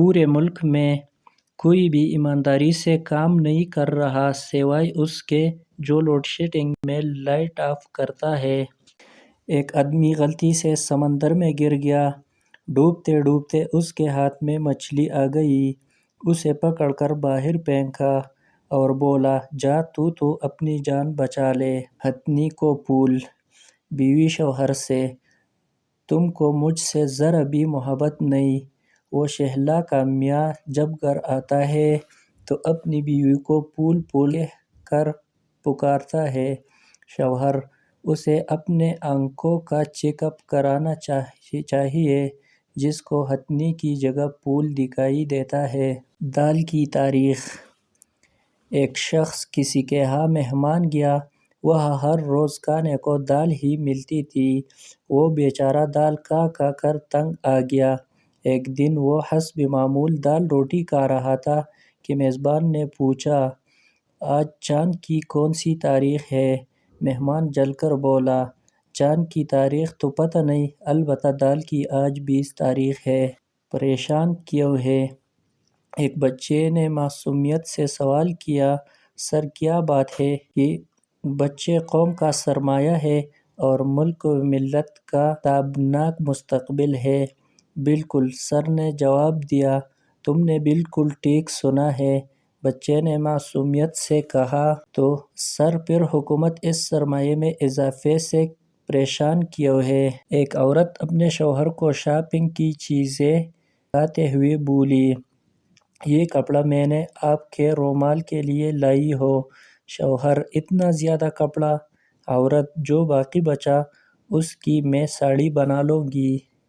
پورے ملک میں کوئی بھی ایمانداری سے کام نہیں کر رہا سوائے اس کے جو لوڈ شیڈنگ میں لائٹ آف کرتا ہے۔ ایک آدمی غلطی سے سمندر میں گر گیا۔ ڈوبتے ڈوبتے اس کے ہاتھ میں مچھلی آ گئی۔ اسے پکڑ کر باہر پھینکا اور بولا، جا تو اپنی جان بچا لے۔ ہتھی کو پول۔ بیوی شوہر سے، تم کو مجھ سے ذرا بھی محبت نہیں۔ وہ شہلا کا میاں جب گھر آتا ہے تو اپنی بیوی کو پول پول کہہ کر پکارتا ہے۔ شوہر، اسے اپنے آنکھوں کا چیک اپ کرانا چاہیے، جس کو ہتھی کی جگہ پول دکھائی دیتا ہے۔ دال کی تاریخ۔ ایک شخص کسی کے ہاں مہمان گیا۔ وہاں ہر روز کھانے کو دال ہی ملتی تھی۔ وہ بیچارہ دال کھا کر تنگ آ گیا۔ ایک دن وہ حسب معمول دال روٹی کھا رہا تھا کہ میزبان نے پوچھا، آج چاند کی کون سی تاریخ ہے؟ مہمان جل کر بولا، چاند کی تاریخ تو پتہ نہیں، البتہ دال کی آج 20 تاریخ ہے۔ پریشان کیوں ہے؟ ایک بچے نے معصومیت سے سوال کیا، سر کیا بات ہے کہ بچے قوم کا سرمایہ ہے اور ملک و ملت کا تابناک مستقبل ہے۔ بالکل، سر نے جواب دیا، تم نے بالکل ٹھیک سنا ہے۔ بچے نے معصومیت سے کہا، تو سر پھر حکومت اس سرمایے میں اضافے سے پریشان کیوں ہے؟ ایک عورت اپنے شوہر کو شاپنگ کی چیزیں دکھاتے ہوئے بولی، یہ کپڑا میں نے آپ کے رومال کے لیے لائی ہوں۔ شوہر، اتنا زیادہ کپڑا؟ عورت، جو باقی بچا اس کی میں ساڑی بنا لوں گی۔